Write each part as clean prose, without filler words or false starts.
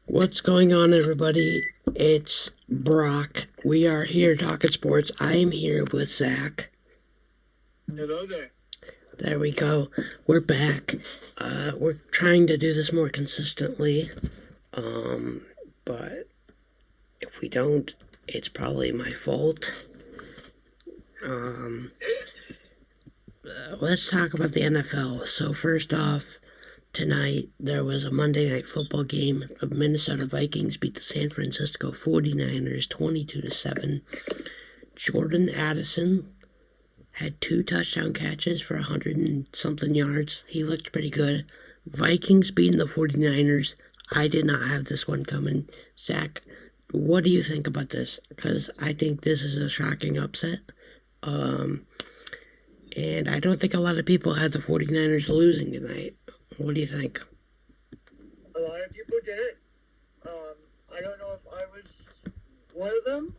What's going on, everybody? It's Brock. We are here talking sports. I am here with Zach. Hello there. There we go. We're back. We're trying to do this more consistently. But if we don't, it's probably my fault. Um, let's talk about the NFL. So first off, tonight there was a Monday Night Football game. The Minnesota Vikings beat the San Francisco 49ers 22-7. Jordan Addison had 2 touchdown catches for 100 and something yards. He looked pretty good. Vikings beating the 49ers. I did not have this one coming. Zach, what do you think about this? Because I think this is a shocking upset. And I don't think a lot of people had the 49ers losing tonight. What do you think? A lot of people did it. I don't know if I was one of them.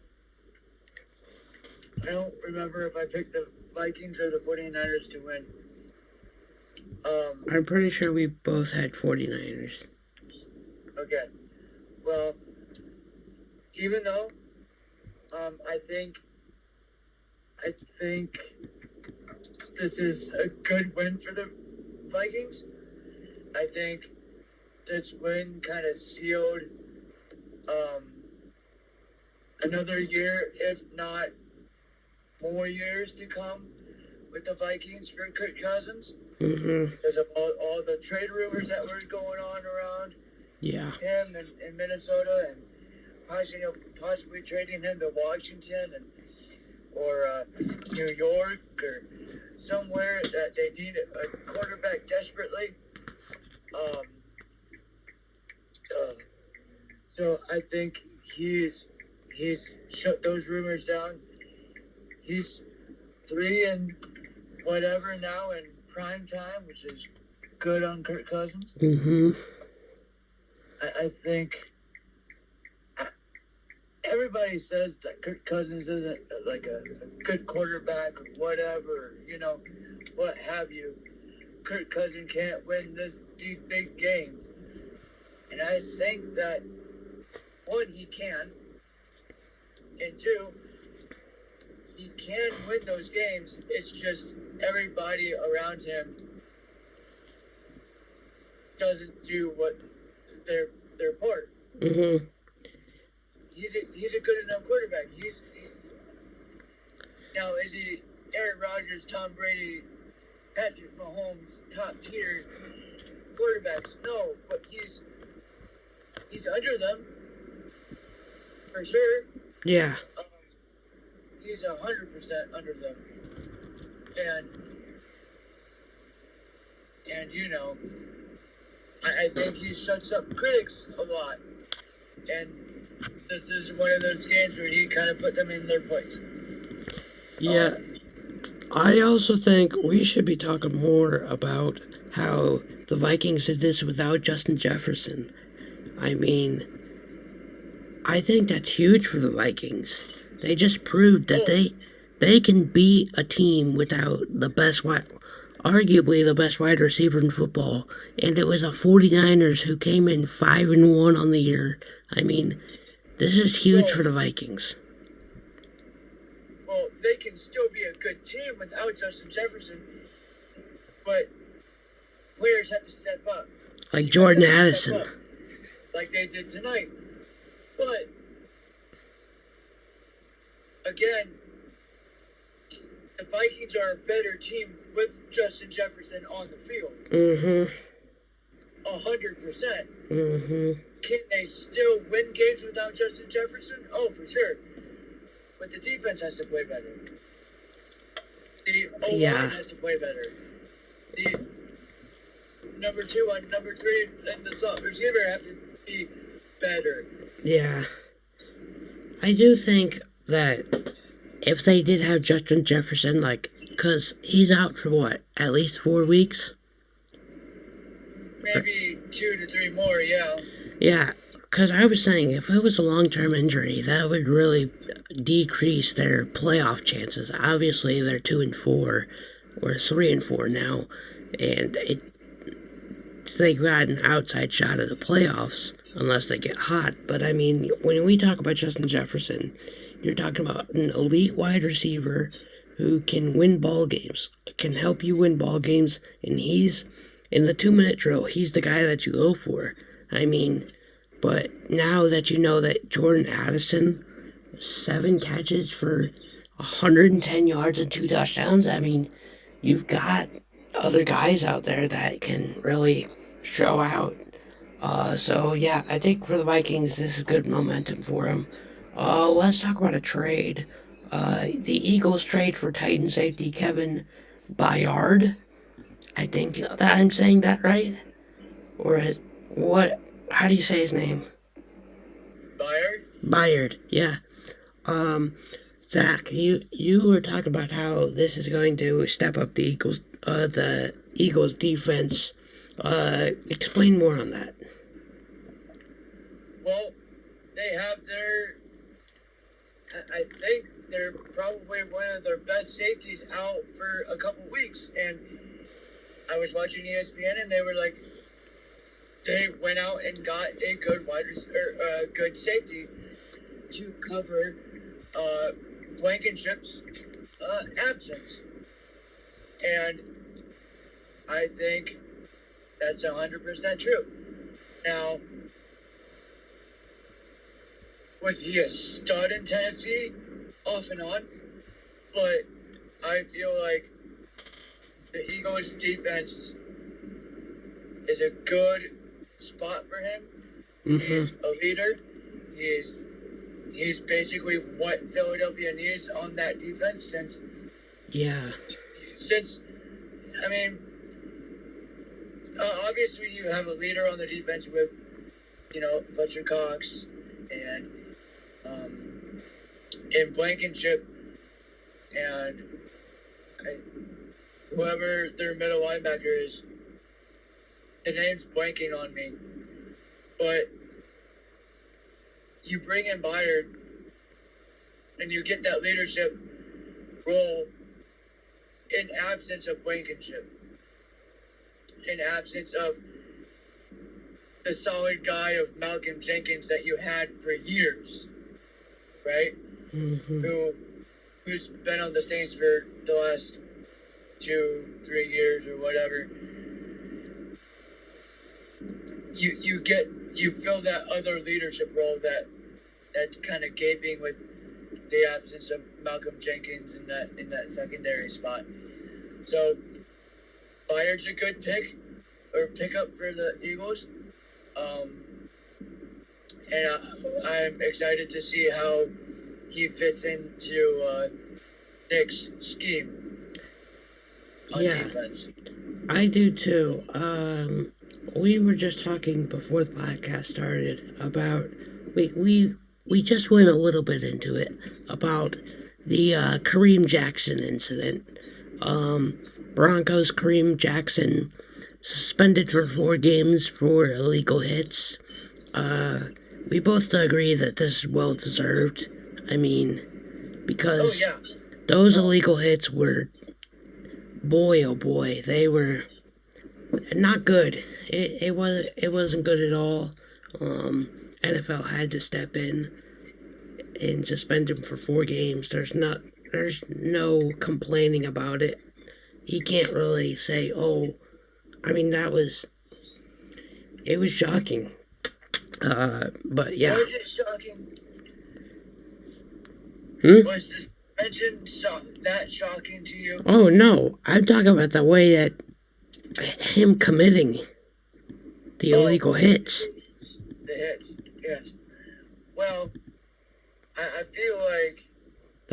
I don't remember if I picked the Vikings or the 49ers to win. I'm pretty sure we both had 49ers. Okay. Well, even though I think this is a good win for the Vikings. I think this win kind of sealed another year, if not more years to come with the Vikings for Kirk Cousins. Because of all the trade rumors that were going on around him in Minnesota and possibly trading him to Washington or New York or somewhere that they need a quarterback desperately. So I think he's shut those rumors down. He's 3 and whatever now in prime time, which is good on Kirk Cousins. I think everybody says that Kirk Cousins isn't like a good quarterback or whatever, what have you. Kirk Cousins can't win these big games. And I think that, 1, he can, and 2, he can win those games. It's just everybody around him doesn't do what their part. He's a good enough quarterback. Now, is he Aaron Rodgers, Tom Brady, Patrick Mahomes, top tier quarterbacks? No, but he's under them for sure. Yeah. He's 100% under them, and I think he shuts up critics a lot, and this is one of those games where he kind of put them in their place. Yeah. I also think we should be talking more about how the Vikings did this without Justin Jefferson. I mean, I think that's huge for the Vikings. They just proved that they can beat a team without arguably the best wide receiver in football. And it was the 49ers who came in 5-1 on the year. I mean, this is huge for the Vikings. Well, they can still be a good team without Justin Jefferson, but players have to step up. Like Jordan Addison. Like they did tonight. But, again, the Vikings are a better team with Justin Jefferson on the field. 100%. Can they still win games without Justin Jefferson? Oh, for sure. But the defense has to play better. The O-line has to play better. The number 2 and number 3 and the slot receiver have to be better. Yeah. I do think that if they did have Justin Jefferson, because he's out for at least 4 weeks? Maybe 2 to 3 more, yeah. Yeah, because I was saying if it was a long-term injury, that would really decrease their playoff chances. Obviously, they're 2-4 or 3-4 now, and they got an outside shot of the playoffs. unless they get hot. But I mean, when we talk about Justin Jefferson, you're talking about an elite wide receiver who can win ball games, can help you win ball games, and he's in the 2 minute drill. He's the guy that you go for. I mean, but now that you know that Jordan Addison, 7 catches for 110 yards and 2 touchdowns, I mean, you've got other guys out there that can really show out. So yeah, I think for the Vikings, this is good momentum for them. Let's talk about a trade. The Eagles trade for Titan safety Kevin Byard. I think that I'm saying that right, or what? How do you say his name? Bayard? Byard. Yeah. Um, Zach, you were talking about how this is going to step up the Eagles defense. Explain more on that. Well, they have I think they're probably one of their best safeties out for a couple weeks. And I was watching ESPN, and they were like, they went out and got a good good safety to cover Blankenship's absence. And I think that's 100% true. Now, was he a stud in Tennessee? Off and on. But I feel like the Eagles' defense is a good spot for him. He's a leader. He's basically what Philadelphia needs on that defense since I mean, obviously you have a leader on the defense with, Fletcher Cox and Blankenship and whoever their middle linebacker is. The name's blanking on me. But you bring in Byard and you get that leadership role in absence of Blankenship, in absence of the solid guy of Malcolm Jenkins that you had for years, right? Who's been on the Saints for the last 2-3 years or whatever. You fill that other leadership role that's kind of gaping with the absence of Malcolm Jenkins in that secondary spot. So Byard's a good pickup for the Eagles. And I'm excited to see how he fits into Nick's scheme on defense. I do too. We were just talking before the podcast started about we just went a little bit into it about the Kareem Jackson incident. Broncos Kareem Jackson suspended for 4 games for illegal hits. We both agree that this is well deserved. I mean, because those illegal hits were, boy oh boy, they were not good. It wasn't good at all. NFL had to step in and suspend him for 4 games. There's no complaining about it. He can't really say, oh, I mean, it was shocking. But yeah. Was it shocking? Was the suspension that shocking to you? Oh no, I'm talking about the way that him committing the illegal hits. The hits, yes. Well, I feel like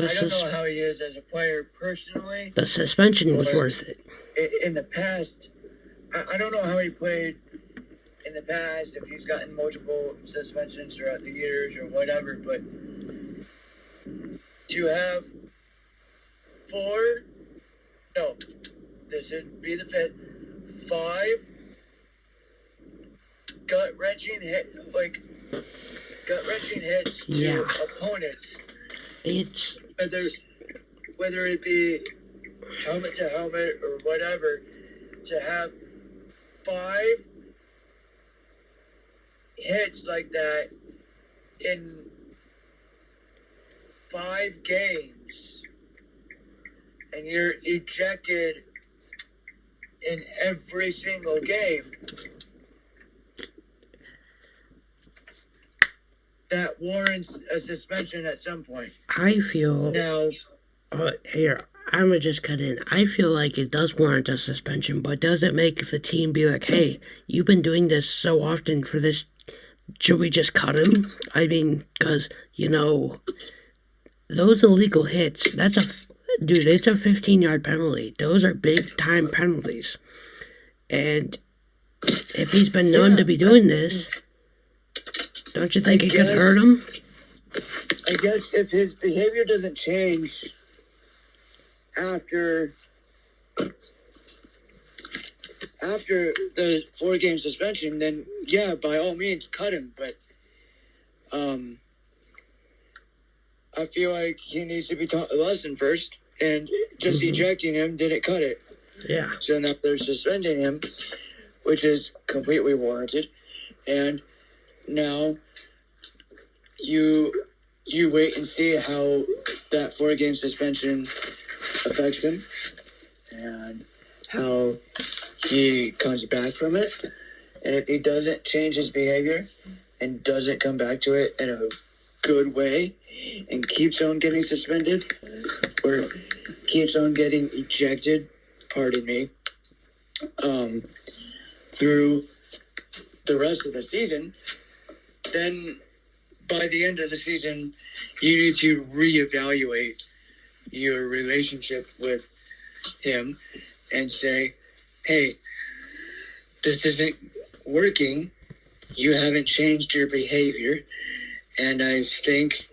I don't know how he is as a player personally. The suspension was worth it. In the past, I don't know how he played in the past, if he's gotten multiple suspensions throughout the years or whatever, but to have 4, no, this would be the 5th, 5 gut-wrenching hits to opponents. It's whether it be helmet to helmet or whatever, to have 5 hits like that in 5 games, and you're ejected in every single game, that warrants a suspension at some point. I feel... Now, here, I'm gonna just cut in. I feel like it does warrant a suspension, but does it make the team be like, hey, you've been doing this so often for this, should we just cut him? I mean, because, those illegal hits, dude, it's a 15-yard penalty. Those are big-time penalties. And if he's been known to be doing this, don't you think it could hurt him? I guess if his behavior doesn't change after the 4-game suspension, then yeah, by all means, cut him. But I feel like he needs to be taught a lesson first, and just ejecting him didn't cut it. Yeah. So now they're suspending him, which is completely warranted, and now you wait and see how that 4-game suspension affects him and how he comes back from it. And if he doesn't change his behavior and doesn't come back to it in a good way and keeps on getting suspended or keeps on getting ejected, through the rest of the season, then by the end of the season, you need to reevaluate your relationship with him and say, hey, this isn't working. You haven't changed your behavior. And I think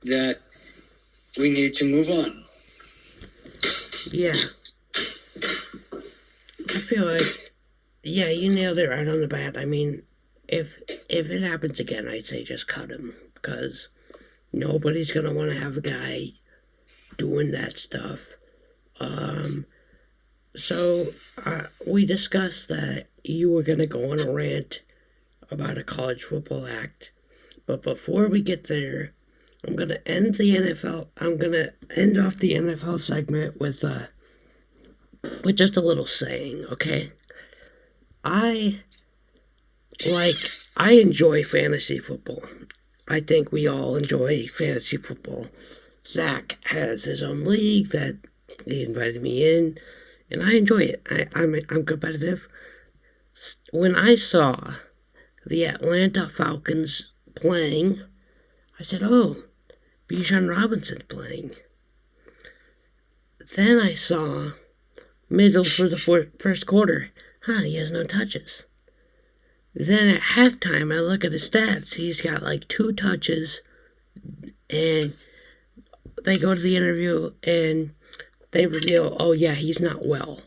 that we need to move on. Yeah. I feel like, yeah, you nailed it right on the bat. I mean, if it happens again, I'd say just cut him, because nobody's going to want to have a guy doing that stuff. So we discussed that you were going to go on a rant about a college football act. But before we get there, I'm going to end the NFL. I'm going to end off the NFL segment with just a little saying, okay? I enjoy fantasy football. I think we all enjoy fantasy football. Zach has his own league that he invited me in, and I enjoy it. I'm competitive. When I saw the Atlanta Falcons playing, I said, oh, Bijan Robinson's playing. Then I saw middle for the first quarter. He has no touches. Then at halftime, I look at his stats. He's got like 2 touches, and they go to the interview, and they reveal, oh yeah, he's not well.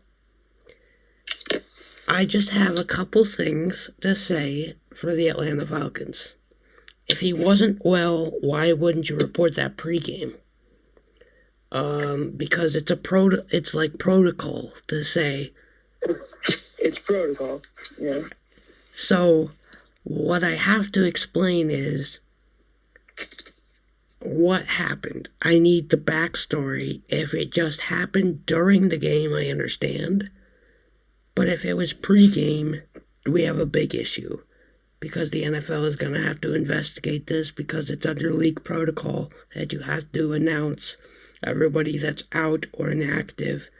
I just have a couple things to say for the Atlanta Falcons. If he wasn't well, why wouldn't you report that pregame? Because it's like protocol to say. It's protocol, yeah. So, what I have to explain is what happened. I need the backstory. If it just happened during the game, I understand. But if it was pregame, we have a big issue. Because the NFL is going to have to investigate this, because it's under league protocol that you have to announce everybody that's out or inactive.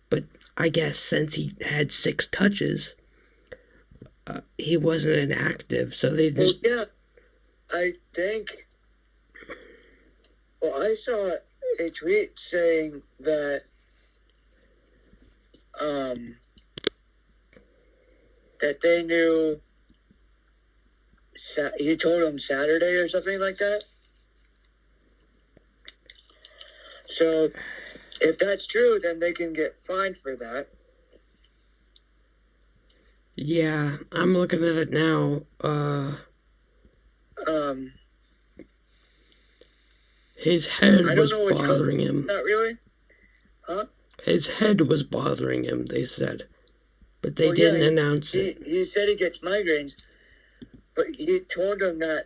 But I guess since he had 6 touches, he wasn't inactive, so they just... Well, yeah, I think... Well, I saw a tweet saying that that they knew... He told them Saturday or something like that. So, if that's true, then they can get fined for that. Yeah, I'm looking at it now. His head was bothering him. Not really? Huh? His head was bothering him, they said. But they didn't announce it. He said he gets migraines. But he told him that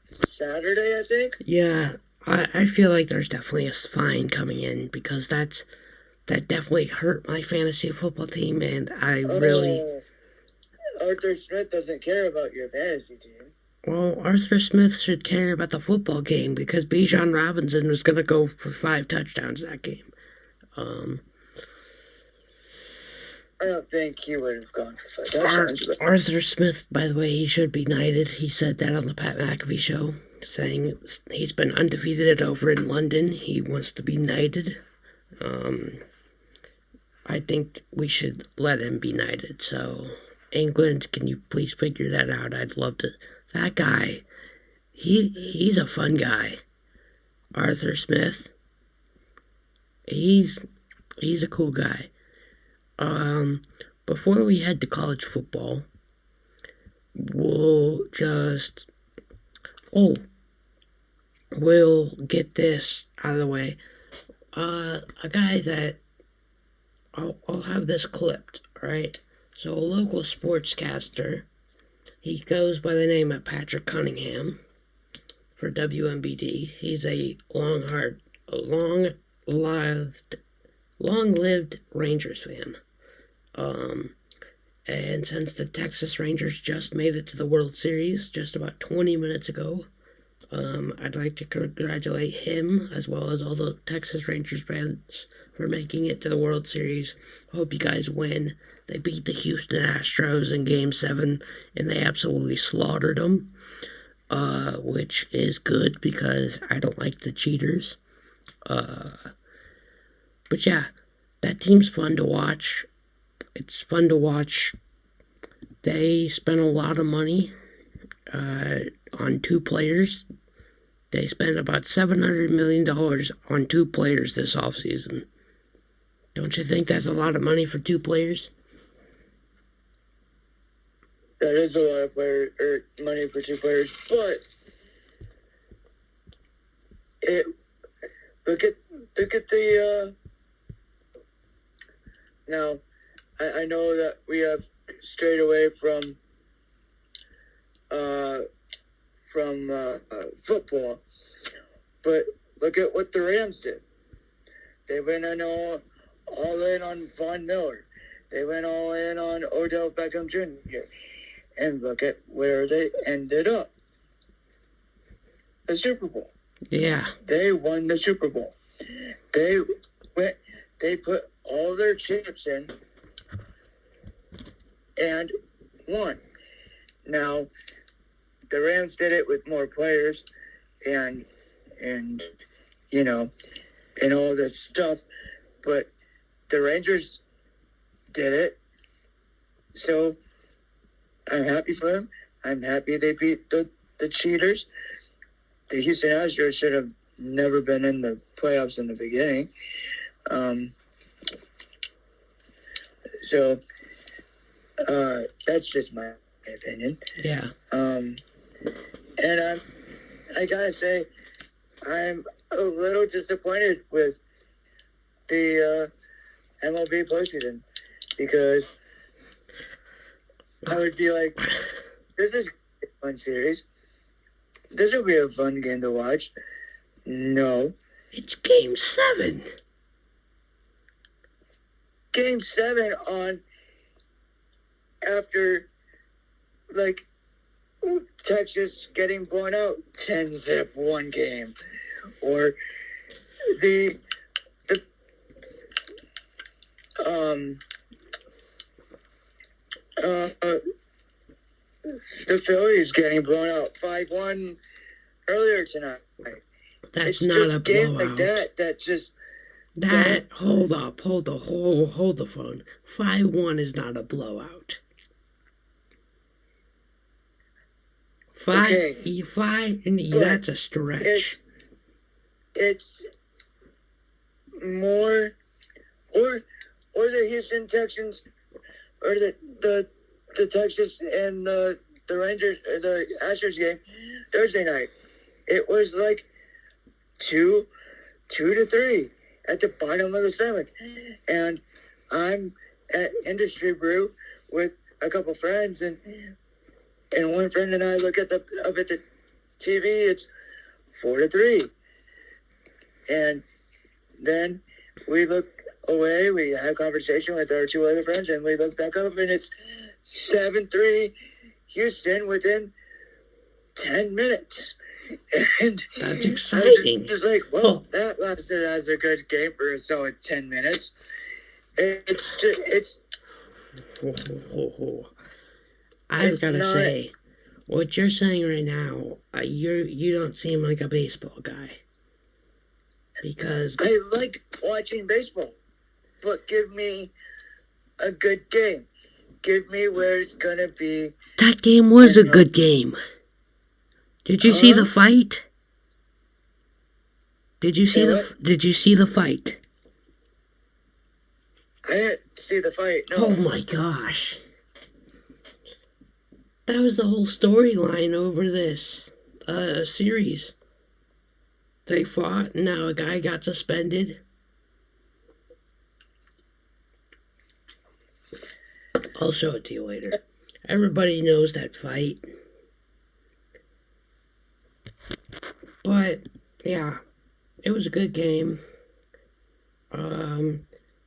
Saturday, I think. Yeah, I feel like there's definitely a fine coming in because that definitely hurt my fantasy football team, and I really. Arthur Smith doesn't care about your fantasy team. Well, Arthur Smith should care about the football game because Bijan Robinson was going to go for 5 touchdowns that game. I don't think he would have gone for 5 touchdowns. Arthur Smith, by the way, he should be knighted. He said that on the Pat McAfee show, saying he's been undefeated over in London. He wants to be knighted. I think we should let him be knighted. So, England, can you please figure that out? I'd love to. That guy, he's a fun guy. Arthur Smith. He's a cool guy. Before we head to college football, we'll get this out of the way. A guy that I'll have this clipped, right? So a local sportscaster, he goes by the name of Patrick Cunningham for WMBD. He's a long-lived Rangers fan. And since the Texas Rangers just made it to the World Series just about 20 minutes ago, I'd like to congratulate him as well as all the Texas Rangers fans for making it to the World Series. Hope you guys win. They beat the Houston Astros in Game 7, and they absolutely slaughtered them, which is good because I don't like the cheaters. But yeah, that team's fun to watch. It's fun to watch. They spent a lot of money on 2 players. They spent about $700 million on 2 players this offseason. Don't you think that's a lot of money for 2 players? That is a lot of money for 2 players, but look at the now. I know that we have strayed away from football, but look at what the Rams did. They went all in on Von Miller. They went all in on Odell Beckham Jr. And look at where they ended up. The Super Bowl. Yeah. They won the Super Bowl. They put all their chips in and won. Now, the Rams did it with more players and all this stuff, but the Rangers did it. So I'm happy for them. I'm happy they beat the cheaters. The Houston Astros should have never been in the playoffs in the beginning. So that's just my opinion. Yeah. And I gotta say, I'm a little disappointed with the MLB postseason because I would be like, this is a fun series. This will be a fun game to watch. No. It's Game 7. Game 7 on after, like, Texas getting blown out 10-zip one game. Or the Phillies getting blown out 5-1 earlier tonight. That's it's not just a game blowout. like that just hold the phone. 5-1 is not a blowout. That's a stretch. It's more, or the Houston Texans, or the Texas and the Rangers, the Astros game Thursday night. It was like 2-3 at the bottom of the 7th, and I'm at Industry Brew with a couple friends, and and one friend and I look at the TV. It's 4-3, and then we look away. We have a conversation with our two other friends, and we look back up, and it's 7-3 Houston within 10 minutes. And that's exciting. Just like, well, that lasted as a good game for a solid 10 minutes. It's. I've got to say, what you're saying right now, you don't seem like a baseball guy. Because I like watching baseball, but give me a good game. Give me where it's gonna be. That game was a good game. Did you see the fight? Did you see the fight? I didn't see the fight. No. Oh my gosh. That was the whole storyline over this series. They fought, and now a guy got suspended. I'll show it to you later. Everybody knows that fight. But, yeah, it was a good game.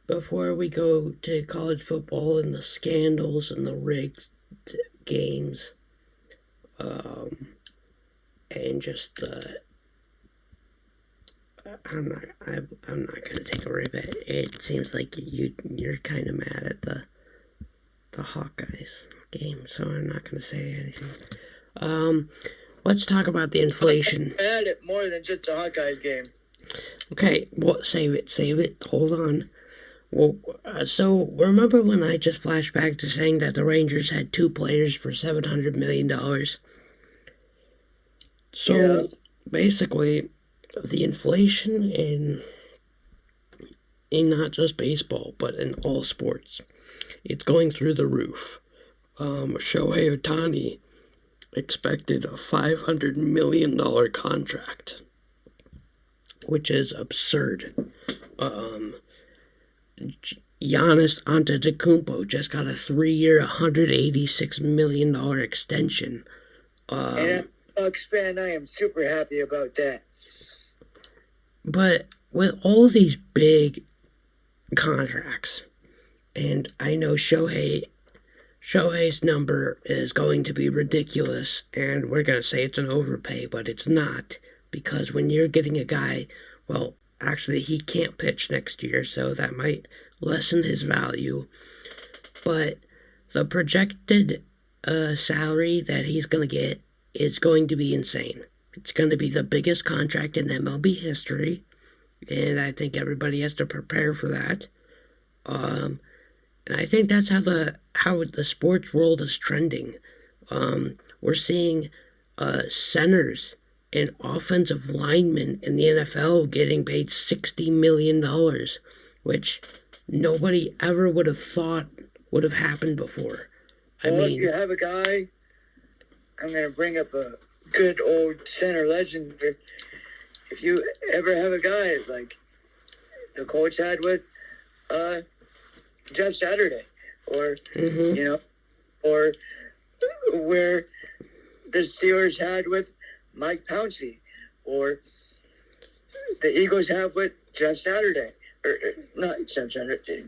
Before we go to college football and the scandals and the rigged games, and just I'm not gonna take a rip at it. It seems like you're kind of mad at the Hawkeyes game, so I'm not gonna say anything. Let's talk about the inflation. I'm mad at more than just the Hawkeyes game. Okay, well, save it. Hold on. Well, so remember when I just flashed back to saying that the Rangers had 2 players for $700 million? So, basically, the inflation in not just baseball, but in all sports, it's going through the roof. Shohei Ohtani expected a $500 million contract, which is absurd. Giannis Antetokounmpo just got a 3-year, $186 million extension. And I'm a Bucks fan. I am super happy about that. But with all these big contracts, and I know Shohei's number is going to be ridiculous, and we're going to say it's an overpay, but it's not, because when you're getting a guy, well, actually, he can't pitch next year, so that might lessen his value. But the projected salary that he's going to get is going to be insane. It's going to be the biggest contract in MLB history, and I think everybody has to prepare for that. And I think that's how the sports world is trending. We're seeing centers and offensive linemen in the NFL getting paid $60 million, which nobody ever would have thought would have happened before. If you have a guy, I'm going to bring up a good old center legend. If you ever have a guy like the Colts had with Jeff Saturday, or or where the Steelers had with Mike Pouncey, or the Eagles have with Jeff Saturday, or not Jeff Saturday,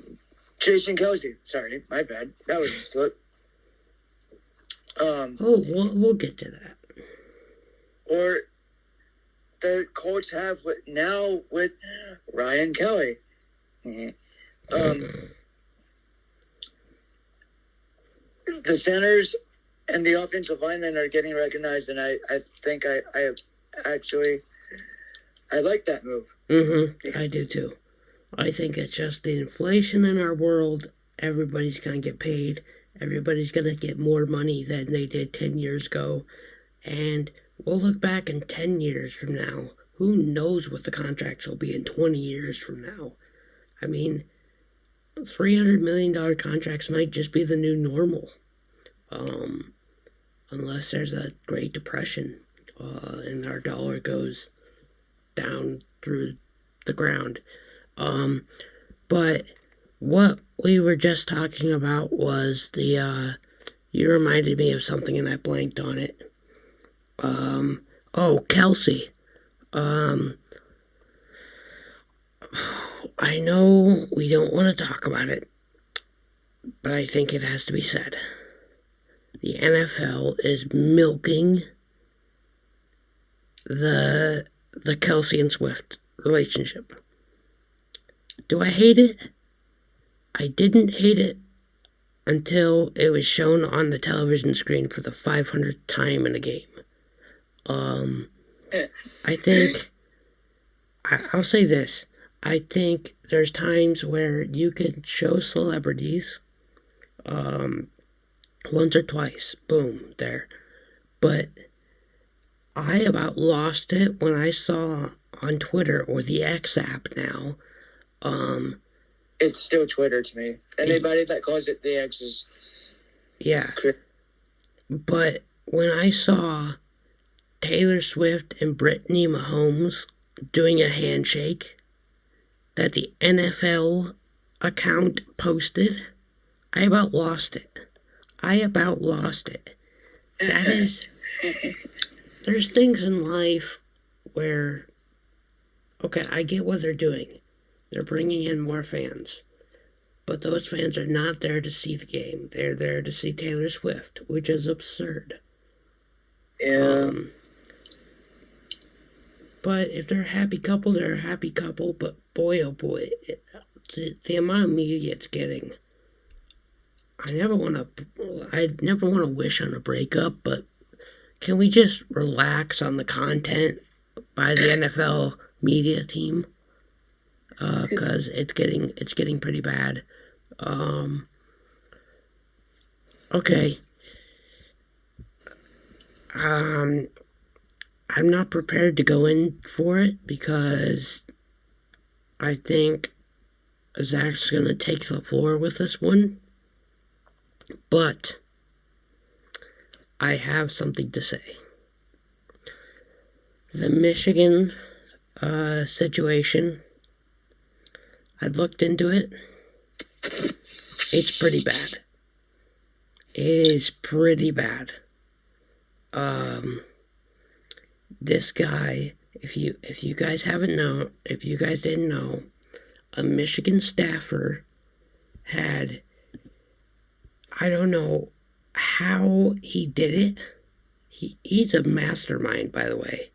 Jason Kelsey. Sorry, my bad. That was a slip. We'll get to that. Or the Colts have now with Ryan Kelly. The centers and the offensive linemen are getting recognized, and I think I like that move. I do too. I think it's just the inflation in our world. Everybody's going to get paid. Everybody's going to get more money than they did 10 years ago. And we'll look back in 10 years from now. Who knows what the contracts will be in 20 years from now? I mean, $300 million contracts might just be the new normal. Unless there's a Great Depression and our dollar goes down through the ground. But what we were just talking about was the You reminded me of something and I blanked on it. Oh, Kelsey. Um, I know we don't want to talk about it, but I think it has to be said. The NFL is milking the Kelsey and Swift relationship. Do I hate it? I didn't hate it until it was shown on the television screen for the 500th time in a game. I think, I'll say this. I think there's times where you can show celebrities once or twice, boom, there. But I about lost it when I saw on Twitter, or the X app now. It's still Twitter to me. Anybody that calls it the X is... Yeah. But when I saw Taylor Swift and Brittany Mahomes doing a handshake that the NFL account posted, I about lost it. That is... There's things in life where... Okay, I get what they're doing. They're bringing in more fans. But those fans are not there to see the game. They're there to see Taylor Swift, which is absurd. Yeah. But if they're a happy couple, they're a happy couple. But boy, oh boy, the amount of media it's getting. I never want to wish on a breakup, but can we just relax on the content by the NFL media team? Because it's getting pretty bad. Okay. I'm not prepared to go in for it because I think Zach's going to take the floor with this one. But I have something to say. The Michigan situation, I looked into it. It's pretty bad. It is pretty bad. This guy, if you guys didn't know, a Michigan staffer had, I don't know how he did it. He's a mastermind, by the way.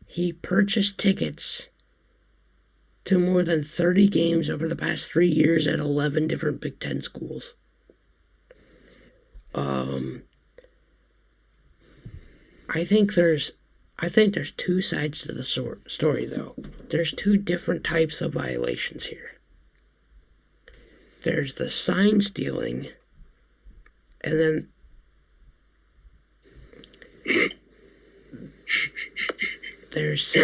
He purchased tickets to more than 30 games over the past 3 years at 11 different Big Ten schools. I think there's two sides to the story, though. There's two different types of violations here. There's the sign stealing, and then there's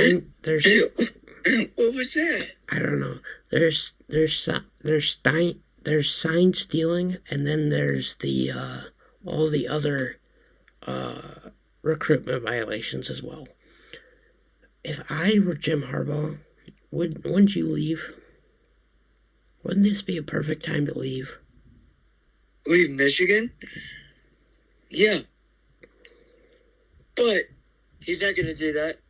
What was that? I don't know. There's sign stealing, and then there's the all the other recruitment violations as well. If I were Jim Harbaugh, wouldn't you leave? Wouldn't this be a perfect time to leave? Leave Michigan? Yeah. But he's not going to do that.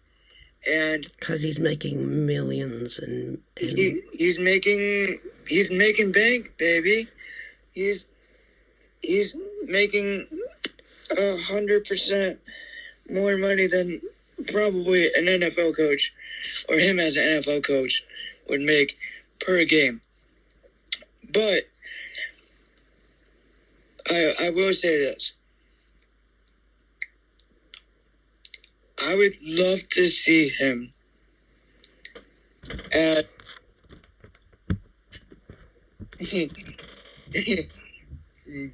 And because he's making millions and he's making bank, baby. He's making 100% more money than probably an NFL coach or him as an NFL coach would make per game. But I will say this. I would love to see him at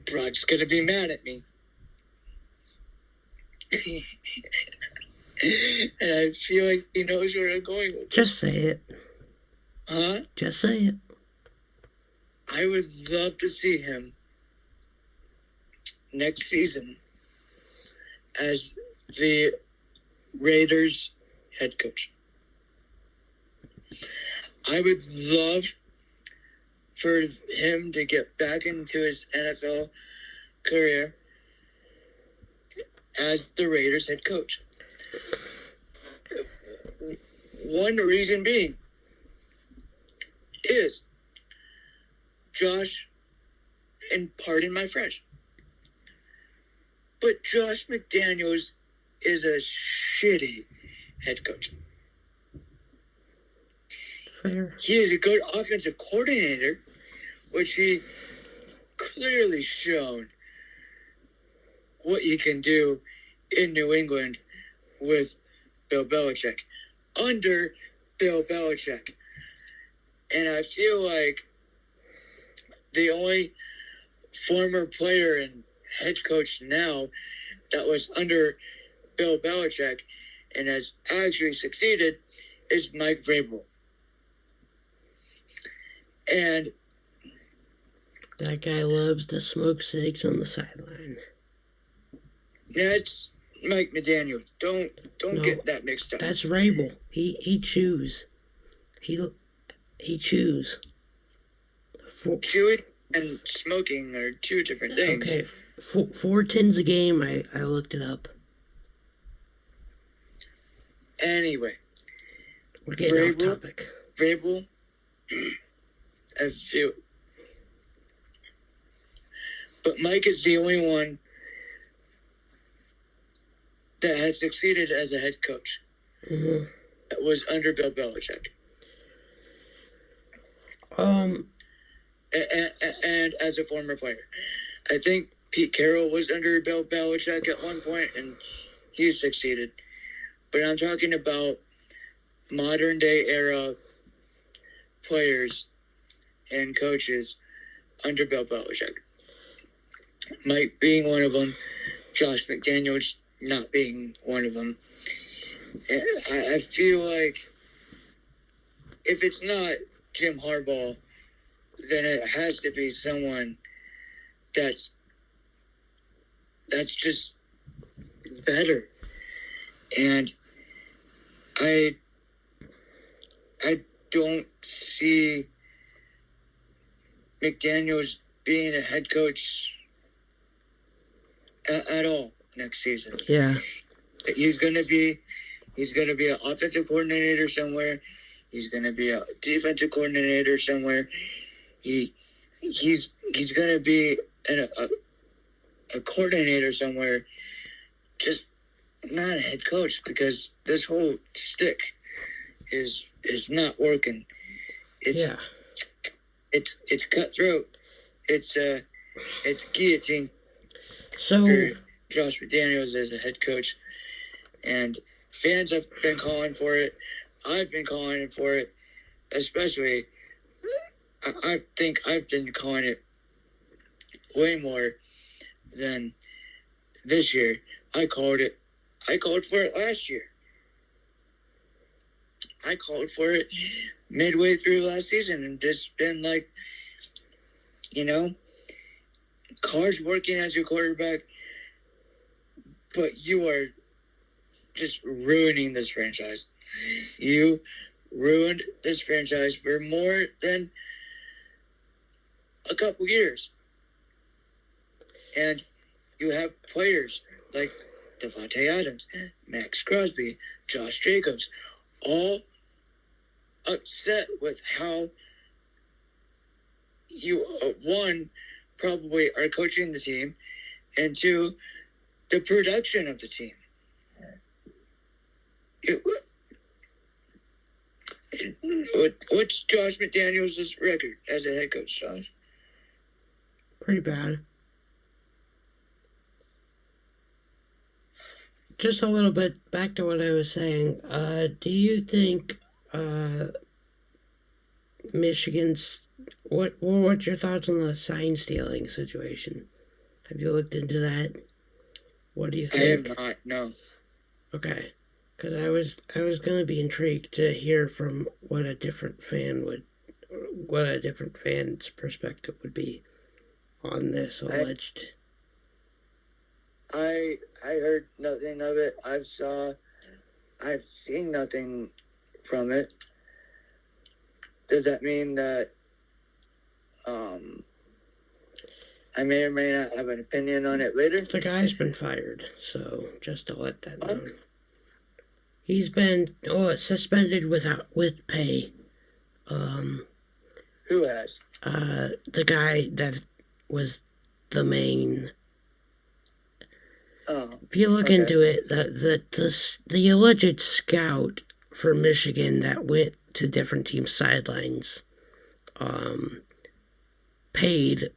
Brock's gonna be mad at me. And I feel like he knows where I'm going with this. Just say it. Huh? Just say it. I would love to see him next season as the Raiders head coach. I would love for him to get back into his NFL career as the Raiders head coach. One reason being is Josh, and pardon my French, but Josh McDaniels is a shitty head coach. Fair. He is a good offensive coordinator, which he clearly shown what he can do in New England with Bill Belichick, under Bill Belichick. And I feel like the only former player and head coach now that was under Bill Belichick and has actually succeeded is Mike Vrabel. And that guy loves to smoke cigs on the sideline. That's Mike McDaniel. Don't get that mixed up. That's Vrabel. He chews. He chews. Chewing and smoking are two different things. Okay, 4 tins a game. I looked it up. Anyway, we're getting off topic. Vrabel, I feel, but Mike is the only one that has succeeded as a head coach. Mm-hmm. That was under Bill Belichick. And as a former player, I think Pete Carroll was under Bill Belichick at one point, and he succeeded. But I'm talking about modern day era players and coaches under Bill Belichick. Mike being one of them, Josh McDaniels not being one of them. I feel like if it's not Jim Harbaugh, then it has to be someone that's just better. And I don't see McDaniels being a head coach at all next season. Yeah. He's gonna be an offensive coordinator somewhere. He's gonna be a defensive coordinator somewhere. He's gonna be a coordinator somewhere. Just not a head coach, because this whole stick is not working. It's cutthroat. It's guillotine. So for Josh McDaniels as a head coach, and fans have been calling for it. I've been calling for it, especially. I think I've been calling it way more than this year. I called for it last year. I called for it midway through last season, and just been like, Carr's working as your quarterback, but you are just ruining this franchise. You ruined this franchise for more than a couple years. And you have players like Devontae Adams, Max Crosby, Josh Jacobs, all upset with how you, one, probably are coaching the team, and two, the production of the team. What's Josh McDaniels' record as a head coach, Josh? Pretty bad. Just a little bit back to what I was saying. Do you think Michigan's... What's your thoughts on the sign stealing situation? Have you looked into that? What do you think? I have not, no. Okay. Because I was going to be intrigued to hear from what a different fan's perspective would be on this alleged. I heard nothing of it. I've seen nothing from it. Does that mean that I may or may not have an opinion on it later. The guy's been fired, so just to let that know. He's been suspended with pay. Who has? The guy that was the main. If you look into it, the alleged scout for Michigan that went to different teams' sidelines, paid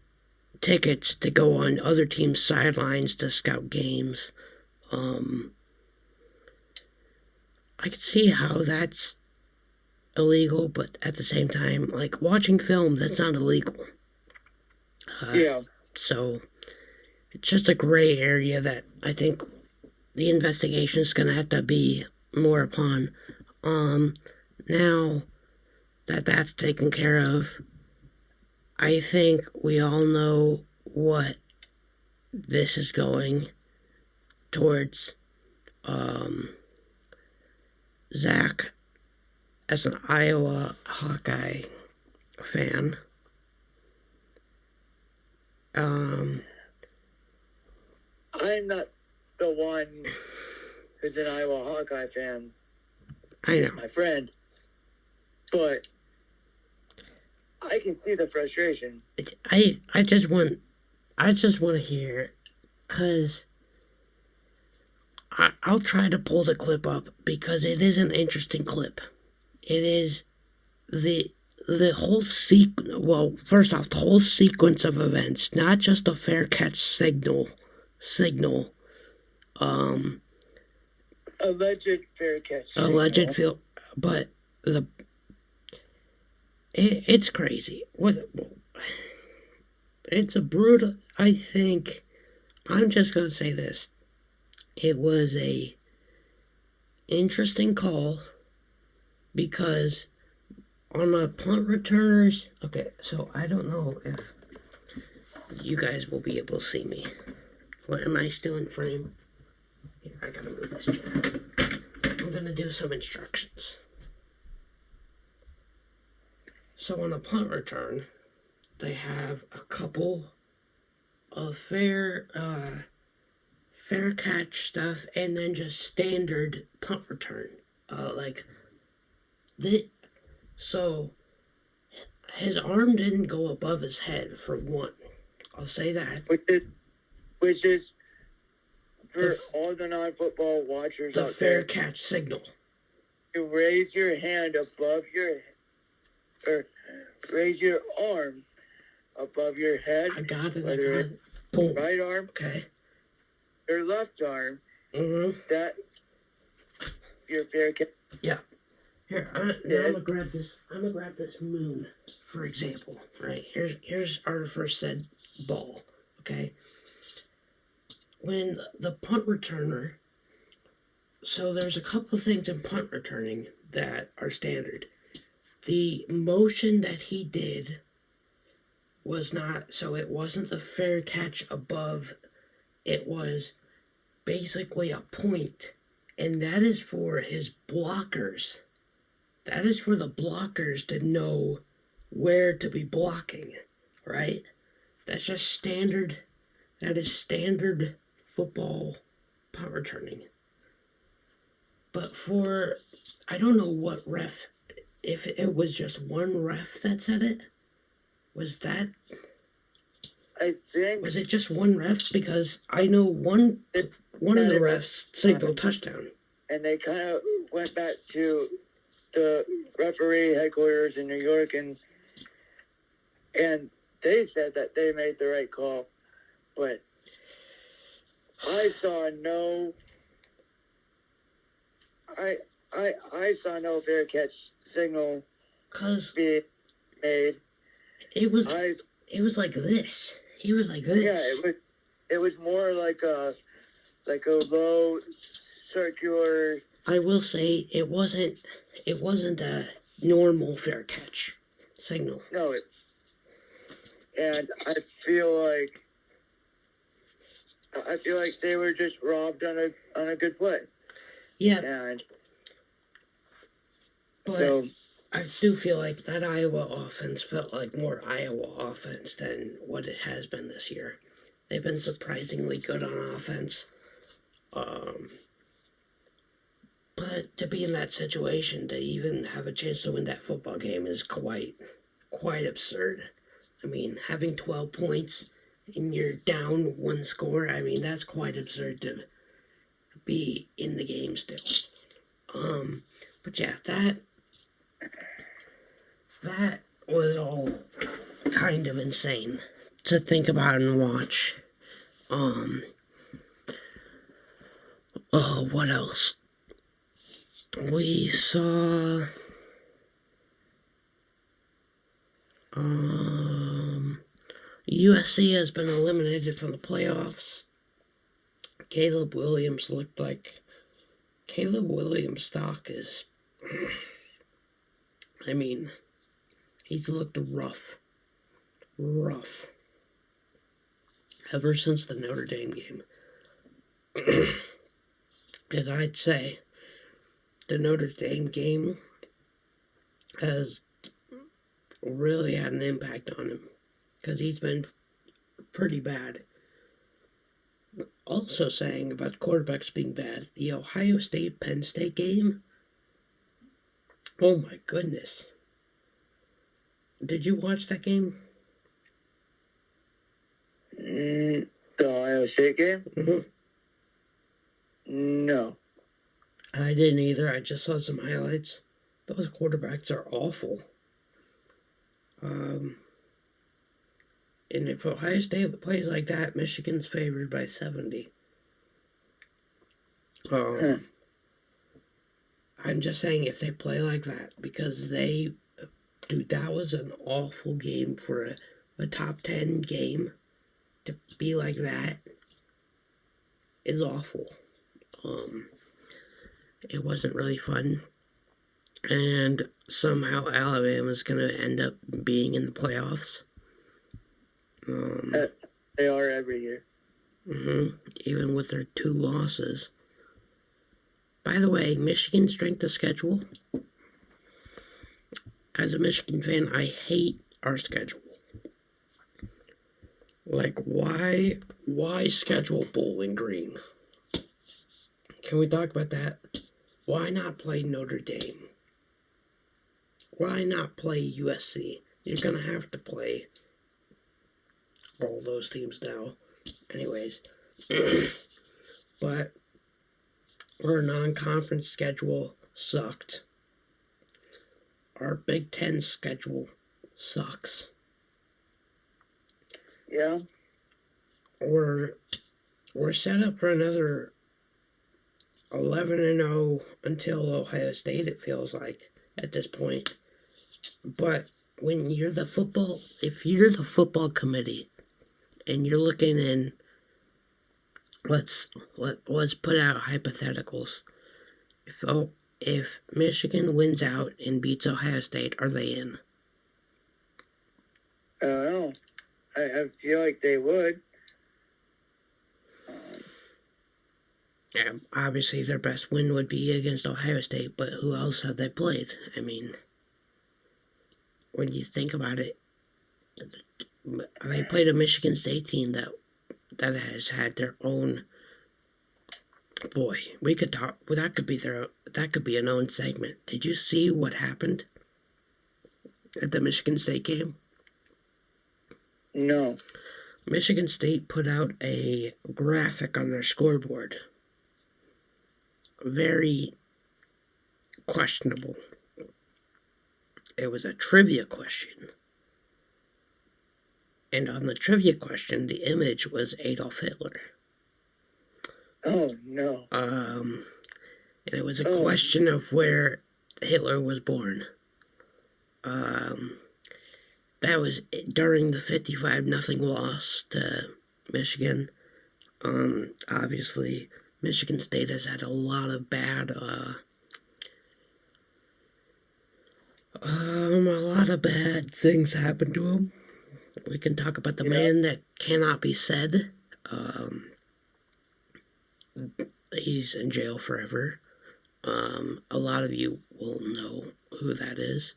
tickets to go on other teams' sidelines to scout games. I can see how that's illegal, but at the same time, like watching film, that's not illegal. Yeah. So it's just a gray area that I think the investigation is going to have to be more upon. Now that that's taken care of, I think we all know what this is going towards. Zach, as an Iowa Hawkeye fan, I'm not the one who's an Iowa Hawkeye fan. I know. My friend. But I can see the frustration. I just want to hear, because I'll try to pull the clip up because it is an interesting clip. It is the whole well, first off, the whole sequence of events, not just a fair catch signal. Alleged fair catch. Alleged field, but it's crazy. It's a brutal. I think I'm just gonna say this. It was a interesting call because on the punt returners. Okay, so I don't know if you guys will be able to see me. What, am I still in frame? Here, I gotta move this chair. I'm gonna do some instructions. So on a punt return, they have a couple of fair catch stuff, and then just standard punt return. So his arm didn't go above his head for one. I'll say that. Which is for all the non-football watchers the out fair there. Catch signal. You raise your hand above or raise your arm above your head. I got it. Whether it's boom. Right arm. Okay. Your left arm. Mm-hmm. That's your fair catch. Yeah. Here, I'm gonna grab this. I'm gonna grab this moon, for example. Right. Here's our first said ball. Okay. When the punt returner. So there's a couple of things in punt returning that are standard. The motion that he did was not, so it wasn't the fair catch above, it was basically a point, and that is for his blockers. That is for the blockers to know where to be blocking, right? That's just standard, that is standard football punt returning. But I don't know what ref, if it was just one ref that said it, was that? I think. Was it just one ref? Because I know one of the refs signaled touchdown. And they kind of went back to the referee headquarters in New York, and they said that they made the right call, but I saw no. I saw no fair catch signal being made. It was like this. He was like this. Yeah, it was more like a low circular. I will say it wasn't a normal fair catch signal. No, and I feel like they were just robbed on a good play. Yeah. And but so I do feel like that Iowa offense felt like more Iowa offense than what it has been this year. They've been surprisingly good on offense. But to be in that situation, to even have a chance to win that football game is quite absurd. I mean, having 12 points and you're down one score, I mean, that's quite absurd to be in the game still. But yeah, that was all kind of insane to think about and watch. Oh, what else? We saw USC has been eliminated from the playoffs. Caleb Williams stock is, I mean, he's looked rough ever since the Notre Dame game. And I'd say the Notre Dame game has really had an impact on him because he's been pretty bad. Also saying about quarterbacks being bad, the Ohio State-Penn State game, oh my goodness. Did you watch that game? The Ohio State game? Mm-hmm. No. I didn't either. I just saw some highlights. Those quarterbacks are awful. And if Ohio State plays like that, Michigan's favored by 70. I'm just saying if they play like that, because dude, that was an awful game for a top 10 game. To be like that is awful. It wasn't really fun. And somehow Alabama's going to end up being in the playoffs. They are every year. Even with their 2 losses. By the way, Michigan's strength of schedule. As a Michigan fan, I hate our schedule. Like, why schedule Bowling Green? Can we talk about that? Why not play Notre Dame? Why not play USC? You're going to have to play all those teams now. Anyways. But our non-conference schedule sucked. Our Big Ten schedule sucks. Yeah. We're set up for another 11-0 until Ohio State, it feels like, at this point. But when you're if you're the football committee and you're looking in, let's put out hypotheticals. If Michigan wins out and beats Ohio State, are they in? I don't know. I feel like they would. Yeah, obviously their best win would be against Ohio State, but who else have they played? I mean, when you think about it, they played a Michigan State team that has had their own. Boy, we could talk. Well, that could be an own segment. Did you see what happened at the Michigan State game? No. Michigan State put out a graphic on their scoreboard. Very questionable. It was a trivia question. And on the trivia question, the image was Adolf Hitler. Oh, no. And it was a question of where Hitler was born. That was during the 55-0 loss to Michigan. Obviously, Michigan State has had a lot of bad things happen to him. We can talk about the man that cannot be said. He's in jail forever. A lot of you will know who that is.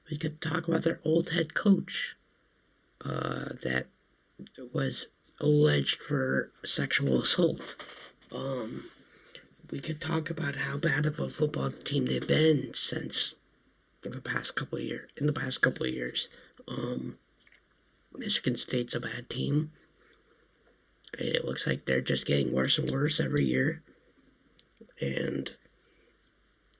We could talk about their old head coach that was alleged for sexual assault. We could talk about how bad of a football team they've been since the past couple of years. In the past couple of years, Michigan State's a bad team, and it looks like they're just getting worse and worse every year. And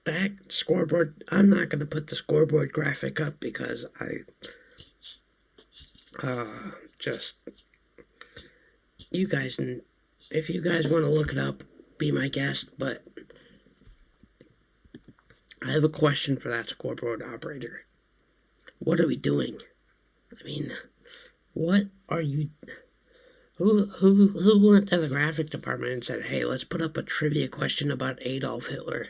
that scoreboard, I'm not going to put the scoreboard graphic up because just, you guys, if you guys want to look it up, be my guest, but I have a question for that scoreboard operator. What are we doing? I mean, what are you... Who went to the graphic department and said, hey, let's put up a trivia question about Adolf Hitler?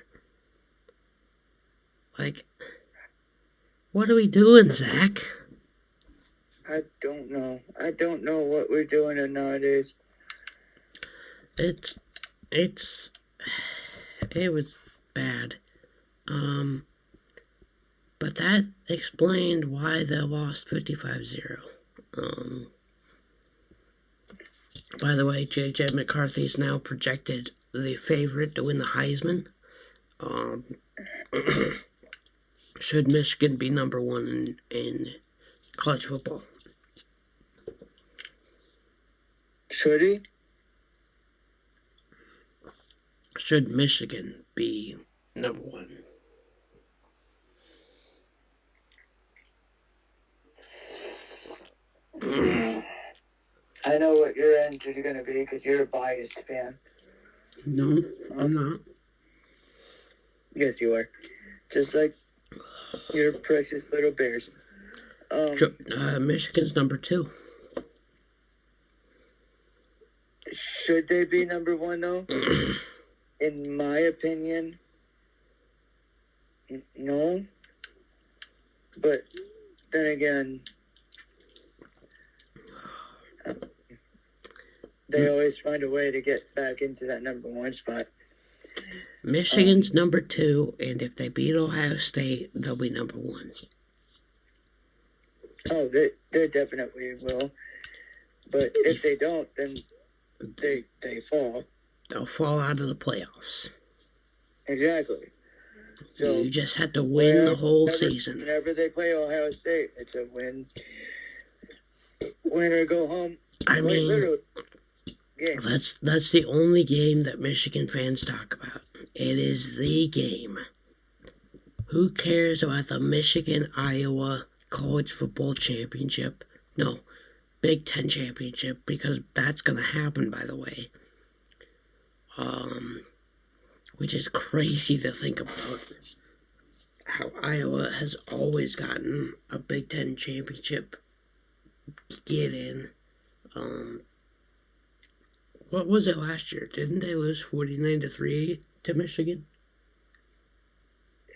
Like, what are we doing, Zach? I don't know. I don't know what we're doing nowadays. It was bad. But that explained why they lost 55-0. By the way, J.J. McCarthy is now projected the favorite to win the Heisman. Should Michigan be number one in college football? Should he? Should Michigan be number one? I know what your answer is going to be because you're a biased fan. No, I'm not. Yes, you are. Just like your precious little Bears. Michigan's number 2. Should they be number 1, though? In my opinion, no. But then again, they always find a way to get back into that number 1 spot. Michigan's number 2, and if they beat Ohio State, they'll be number 1. Oh, they definitely will. But if they don't, then they fall. They'll fall out of the playoffs. Exactly. So you just had to win the whole season. Whenever they play Ohio State, it's a win. Win or go home. I mean, literally, game. That's the only game that Michigan fans talk about. It is the game. Who cares about the Michigan-Iowa College Football Championship? No, Big Ten Championship, because that's going to happen, by the way. Which is crazy to think about. How Iowa has always gotten a Big Ten Championship get in. What was it last year? Didn't they lose 49-3 to Michigan?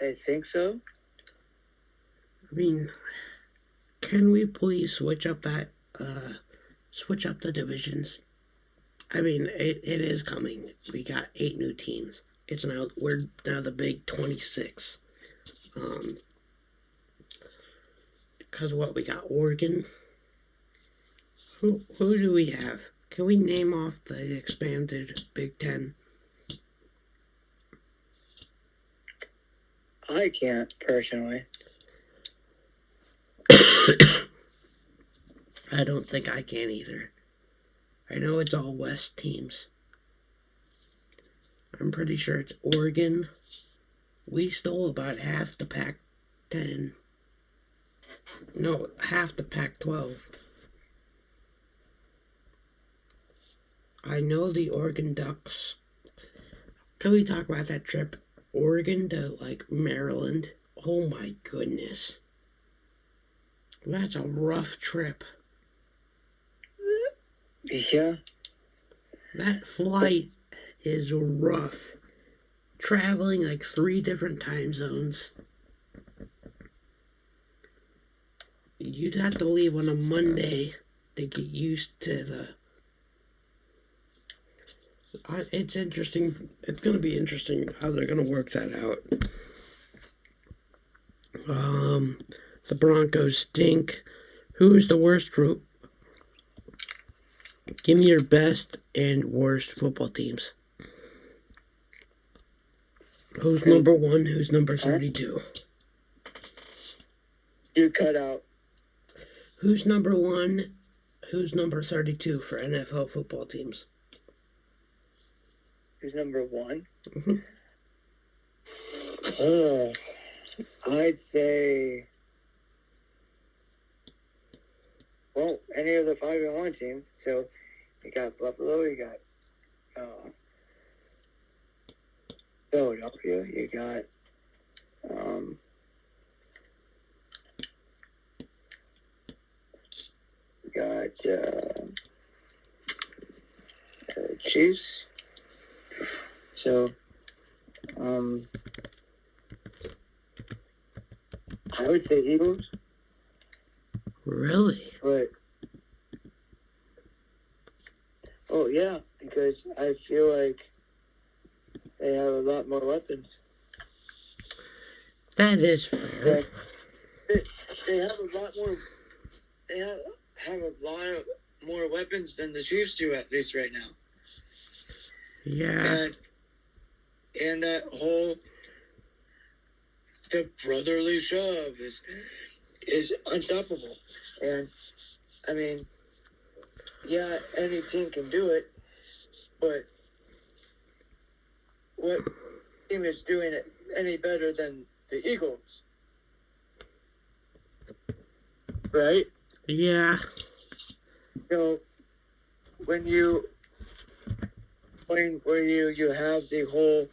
I think so. I mean, can we please switch up the divisions? I mean, it is coming. We got 8 new teams. We're now the Big 26. Because what, we got Oregon. Who do we have? Can we name off the expanded Big Ten? I can't, personally. I don't think I can either. I know it's all West teams. I'm pretty sure it's Oregon. We stole about half the Pac-10. No, half the Pac-12. I know the Oregon Ducks. Can we talk about that trip? Oregon to, Maryland. Oh my goodness. That's a rough trip. Yeah. That flight is rough. Traveling 3 different time zones. You'd have to leave on a Monday to get used to It's interesting. It's going to be interesting how they're going to work that out. The Broncos stink. Who's the worst group? Give me your best and worst football teams. Who's number 1? Who's number 32? You cut out. Who's number 1? Who's number 32 for NFL football teams? Who's number 1? Mm-hmm. I'd say, well, any of the 5-1 teams. So you got Buffalo, you got Philadelphia, you got Chiefs. So I would say Eagles. Really? But oh yeah, because I feel like they have a lot more weapons. That is fair. They have a lot more. They have a lot of more weapons than the Chiefs do, at least right now. Yeah. And that whole the brotherly shove is unstoppable. And I mean, yeah, any team can do it, but what team is doing it any better than the Eagles? Right? Yeah. So when you have the whole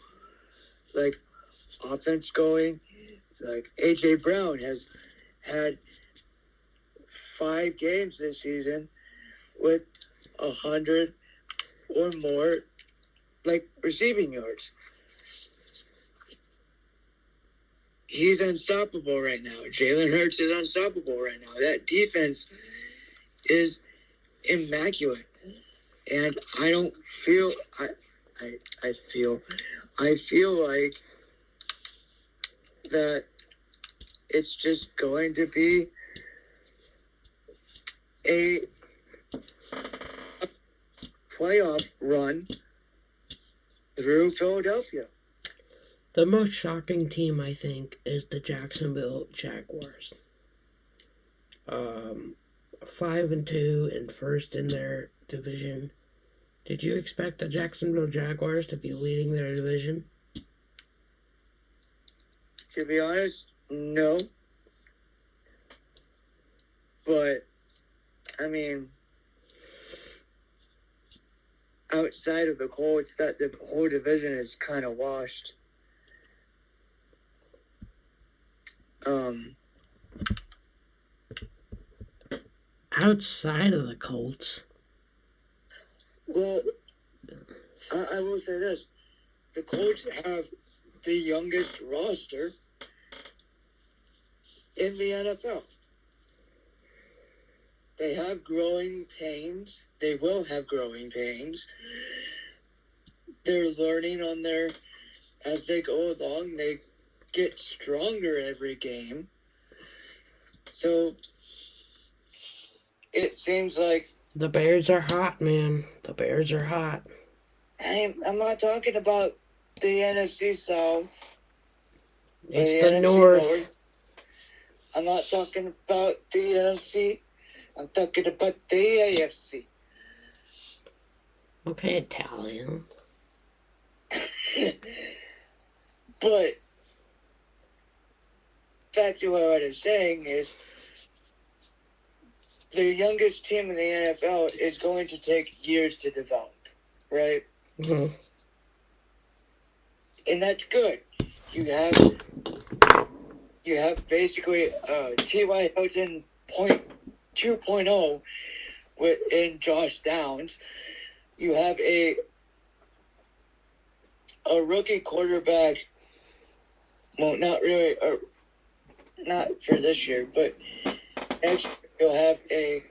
like offense going, like AJ Brown has had 5 games this season with 100 or more like receiving yards. He's unstoppable right now. Jalen Hurts is unstoppable right now. That defense is immaculate. And I don't feel I feel like that it's just going to be a playoff run through Philadelphia. The most shocking team, I think, is the Jacksonville Jaguars. 5-2 and first in their division. Did you expect the Jacksonville Jaguars to be leading their division? To be honest, no. But, I mean, outside of the Colts, that the whole division is kind of washed. Outside of the Colts? Well, I will say this. The Colts have the youngest roster in the NFL. They have growing pains. They will have growing pains. They're learning as they go along. They get stronger every game. So it seems like the Bears are hot, man. The Bears are hot. I'm not talking about the NFC South. It's the North. I'm not talking about the NFC. I'm talking about the AFC. Okay, Italian. But back to what I was saying is the youngest team in the NFL is going to take years to develop, right? Mm-hmm. And that's good. You have basically T.Y. Hilton 2.0 in Josh Downs. You have a rookie quarterback. Well, not really, not for this year, but next year you'll have a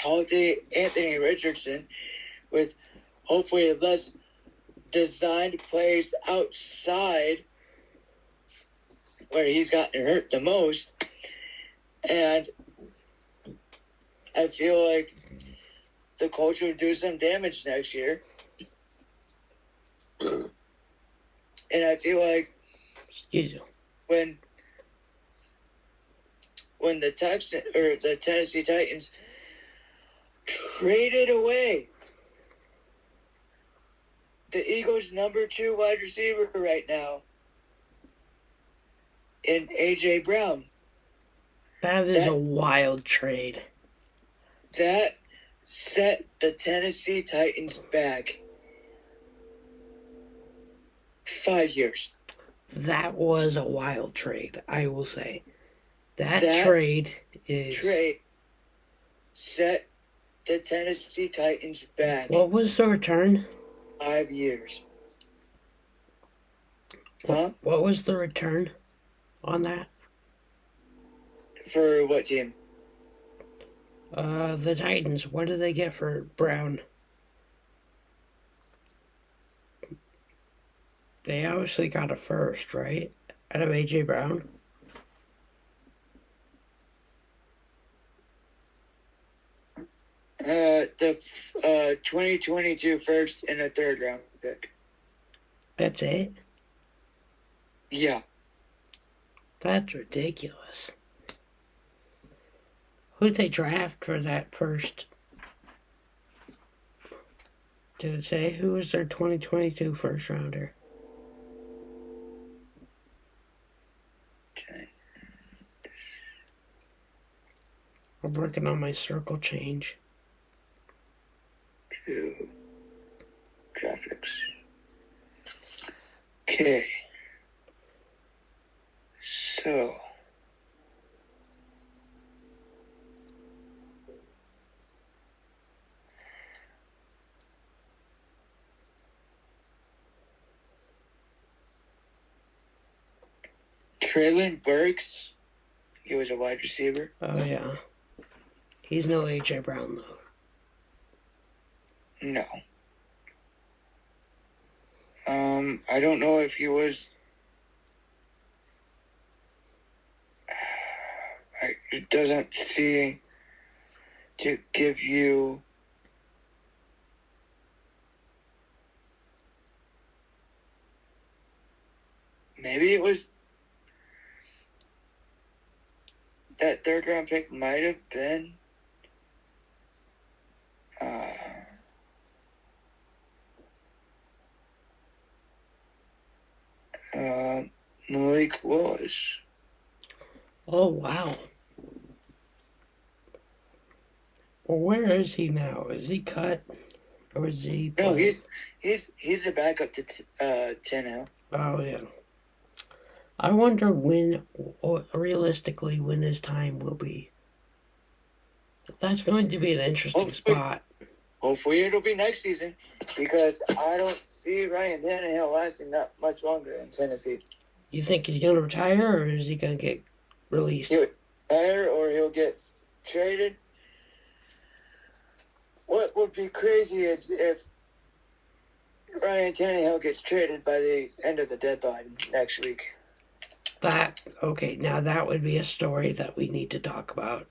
healthy Anthony Richardson with hopefully less designed plays outside where he's gotten hurt the most. And I feel like the coach will do some damage next year. And I feel like Excuse you. when the Tennessee Titans traded away the Eagles' number 2 wide receiver right now in A.J. Brown. That is a wild trade. That set the Tennessee Titans back 5 years. That was a wild trade, I will say. That trade set the Tennessee Titans back. What was the return? 5 years. What was the return on that? For what team? The Titans. What did they get for Brown? They obviously got a first, right? Out of A.J. Brown. The 2022 first and a third round pick. That's it? Yeah. That's ridiculous. Who'd they draft for that first? Did it say who was their 2022 first rounder? Okay. I'm working on my circle change. To graphics. Okay. So. Traylon Burks, he was a wide receiver. Oh, yeah. He's no A.J. Brown, though. No. I don't know if he was. It doesn't seem to give you. Maybe it was. That third round pick might have been. Malik Willis. Oh, wow. Well, where is he now? Is he cut? Or is he No, playing? he's a backup to Tannehill. Oh, yeah. I wonder when, or realistically, when his time will be. That's going to be an interesting spot. Hopefully it'll be next season, because I don't see Ryan Tannehill lasting that much longer in Tennessee. You think he's going to retire, or is he going to get released? He'll retire, or he'll get traded. What would be crazy is if Ryan Tannehill gets traded by the end of the deadline next week. Okay, now that would be a story that we need to talk about.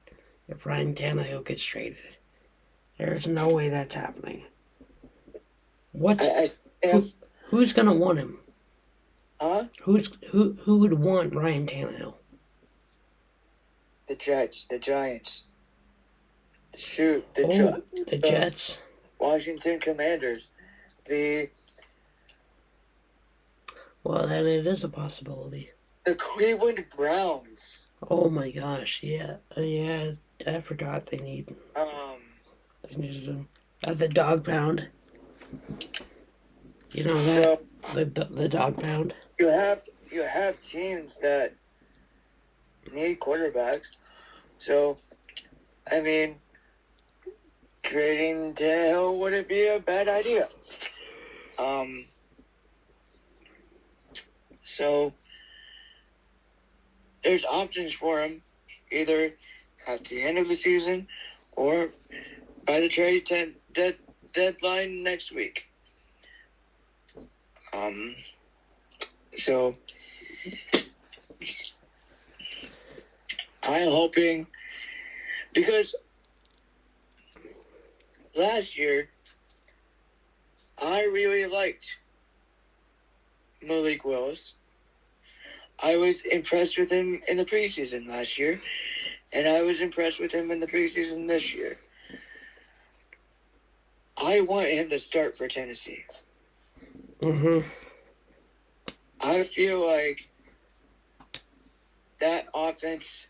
If Ryan Tannehill gets traded. There's no way that's happening. Who's going to want him? Huh? Who would want Ryan Tannehill? The Giants. Shoot, the Jets. Washington Commanders. Well, then it is a possibility. The Cleveland Browns. Oh my gosh, yeah. I forgot they needed him. The dog pound. You know that? The dog pound. You have teams that need quarterbacks. So, I mean, trading Tannehill wouldn't be a bad idea. So there's options for him, either at the end of the season or by the trade deadline next week. So I'm hoping, because last year I really liked Malik Willis. I was impressed with him in the preseason last year, and I was impressed with him in the preseason this year. I want him to start for Tennessee. I feel like that offense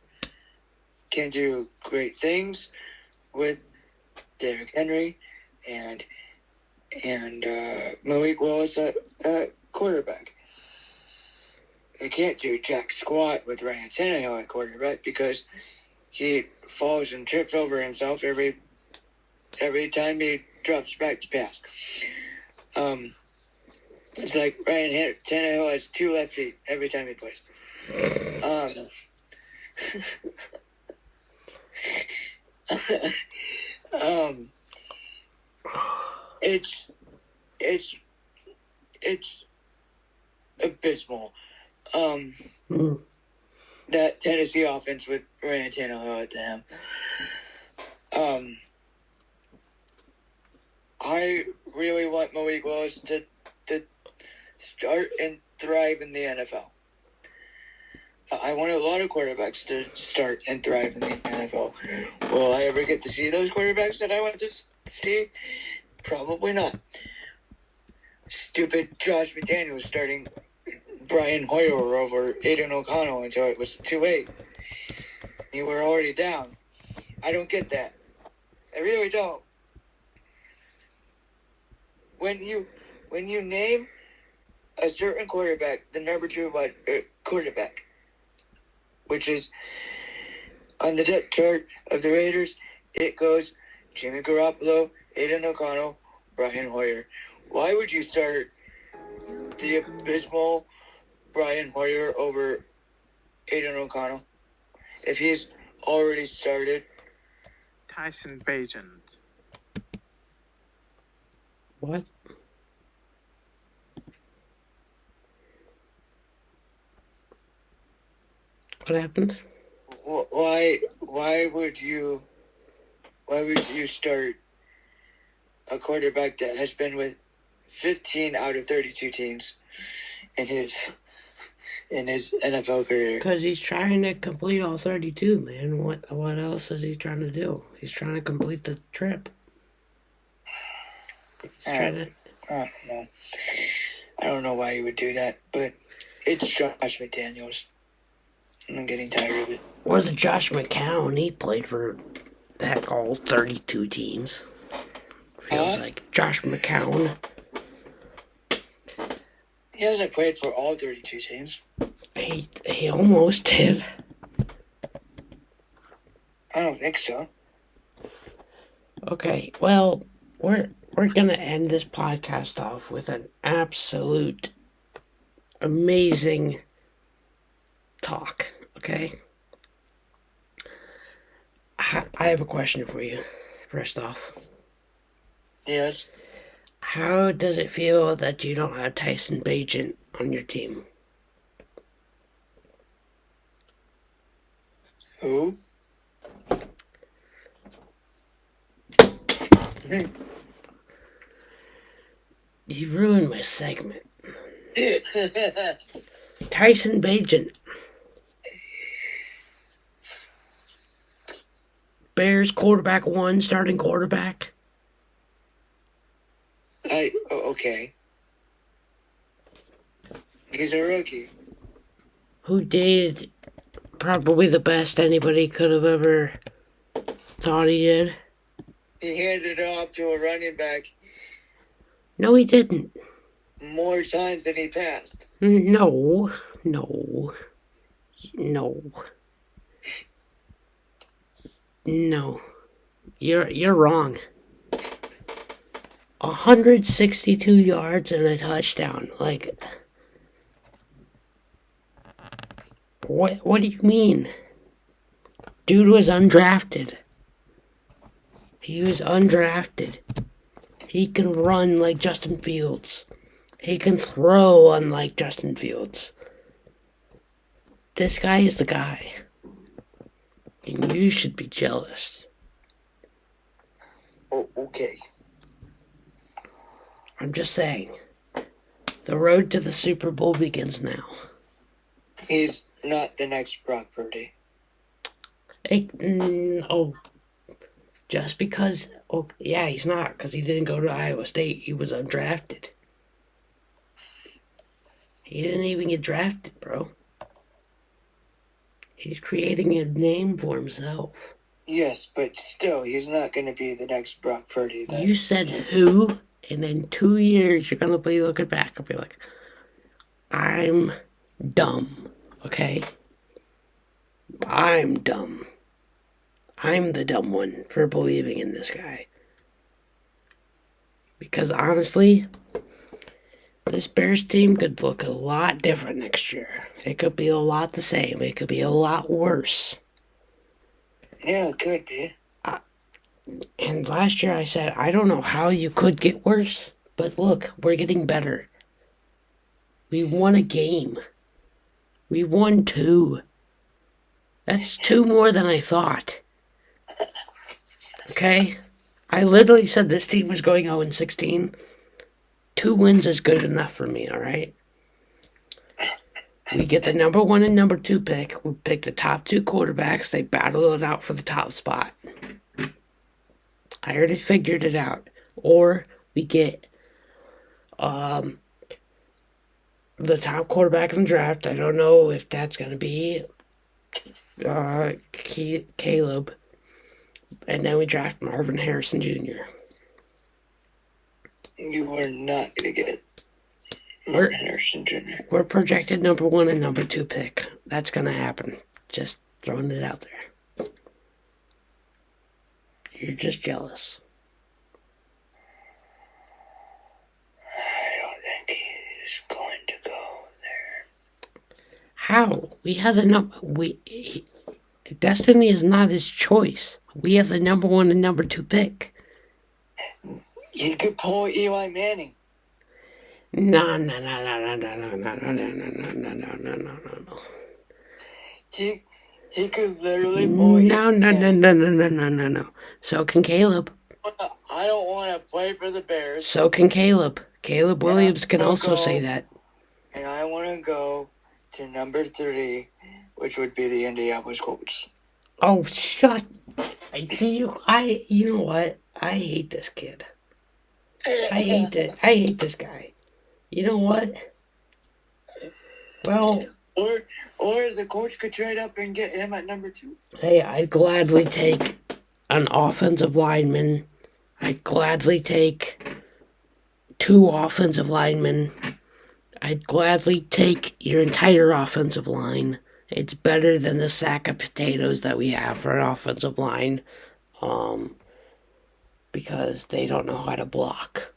can do great things with Derrick Henry and Malik Willis at quarterback. They can't do jack squat with Ryan Tannehill at quarterback because he falls and trips over himself every time he drops back to pass. It's like Ryan Tannehill has 2 left feet every time he plays. It's abysmal. That Tennessee offense with Ryan Tannehill at the helm. I really want Malik Willis to start and thrive in the NFL. I want a lot of quarterbacks to start and thrive in the NFL. Will I ever get to see those quarterbacks that I want to see? Probably not. Stupid Josh McDaniels starting Brian Hoyer over Aiden O'Connell until it was too late. You were already down. I don't get that. I really don't. When you name a certain quarterback the number 2 quarterback, which is on the depth chart of the Raiders, it goes Jimmy Garoppolo, Aiden O'Connell, Brian Hoyer. Why would you start the abysmal Brian Hoyer over Aiden O'Connell if he's already started? Tyson Bagent. What? What happened? Why would you start a quarterback that has been with 15 out of 32 teams in his NFL career? Because he's trying to complete all 32, man. What else is he trying to do? He's trying to complete the trip. I don't know. I don't know why he would do that, but it's Josh McDaniels. I'm getting tired of it. Or the Josh McCown. He played for all 32 teams. Feels like Josh McCown. He hasn't played for all 32 teams. He almost did. I don't think so. Okay, well, we're gonna end this podcast off with an absolute amazing talk, okay? I have a question for you, first off. Yes. How does it feel that you don't have Tyson Bagent on your team? Who? You ruined my segment. Tyson Bagent. Bears quarterback 1, starting quarterback. Okay. He's a rookie. Who did probably the best anybody could have ever thought he did. He handed it off to a running back. No, he didn't. More times than he passed. No. You're wrong. 162 yards and a touchdown. Like, what do you mean? Dude was undrafted. He was undrafted. He can run like Justin Fields. He can throw unlike Justin Fields. This guy is the guy. And you should be jealous. Oh, okay. I'm just saying. The road to the Super Bowl begins now. He's not the next Brock Purdy. Just because... Oh, yeah, he's not, because he didn't go to Iowa State. He was undrafted. He didn't even get drafted, bro. He's creating a name for himself. Yes, but still, he's not going to be the next Brock Purdy. You said who, and in 2 years you're going to be looking back and be like, I'm dumb, okay? I'm dumb. I'm the dumb one for believing in this guy. Because honestly, this Bears team could look a lot different next year. It could be a lot the same. It could be a lot worse. Yeah, it could be. And last year I said, I don't know how you could get worse. But look, we're getting better. We won a game. We won 2. That's 2 more than I thought. Okay? I literally said this team was going 0-16. 2 wins is good enough for me, alright? We get the number 1 and number 2 pick. We pick the top 2 quarterbacks. They battle it out for the top spot. I already figured it out. Or we get the top quarterback in the draft. I don't know if that's going to be Caleb. And then we draft Marvin Harrison Jr. You are not going to get Marvin Harrison Jr. We're projected number 1 and number 2 pick. That's going to happen. Just throwing it out there. You're just jealous. I don't think he's going to go there. How? We have the number... Destiny is not his choice. We have the number 1 and number 2 pick. He could pull Eli Manning. No. He could literally pull No. So can Caleb. I don't want to play for the Bears. So can Caleb. Caleb Williams can also say that. And I want to go to number 3, which would be the Indianapolis Colts. Oh, shut. You know what? I hate this kid. I hate this guy. You know what? Well... Or the coach could trade up and get him at number 2. Hey, I'd gladly take an offensive lineman. I'd gladly take 2 offensive linemen. I'd gladly take your entire offensive line. It's better than the sack of potatoes that we have for an offensive line. Because they don't know how to block.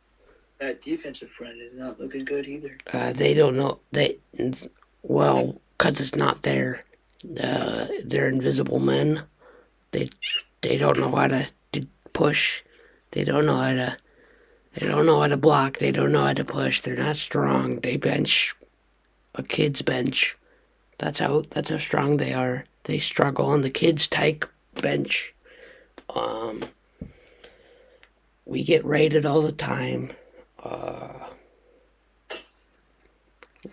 That defensive front is not looking good either. They don't know. Well, because it's not there. They're invisible men. They don't know how to push. They don't know how to block. They don't know how to push. They're not strong. They bench a kid's bench. That's how strong they are. They struggle on the kids' tight bench. We get raided all the time.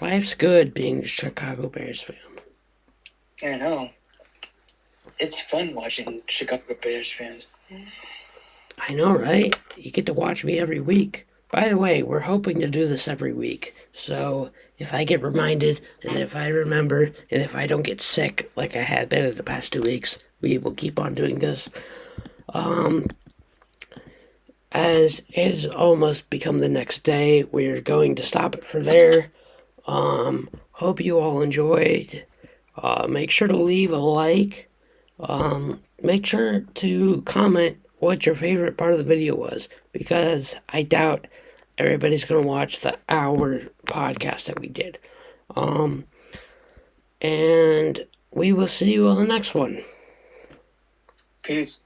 Life's good being a Chicago Bears fan. I know. It's fun watching Chicago Bears fans. I know, right? You get to watch me every week. By the way, we're hoping to do this every week. So if I get reminded, and if I remember, and if I don't get sick like I have been in the past 2 weeks, we will keep on doing this. As it has almost become the next day, we're going to stop it for there. Hope you all enjoyed. Make sure to leave a like. Make sure to comment what your favorite part of the video was, because I doubt everybody's going to watch the hour podcast that we did. And we will see you on the next one. Peace.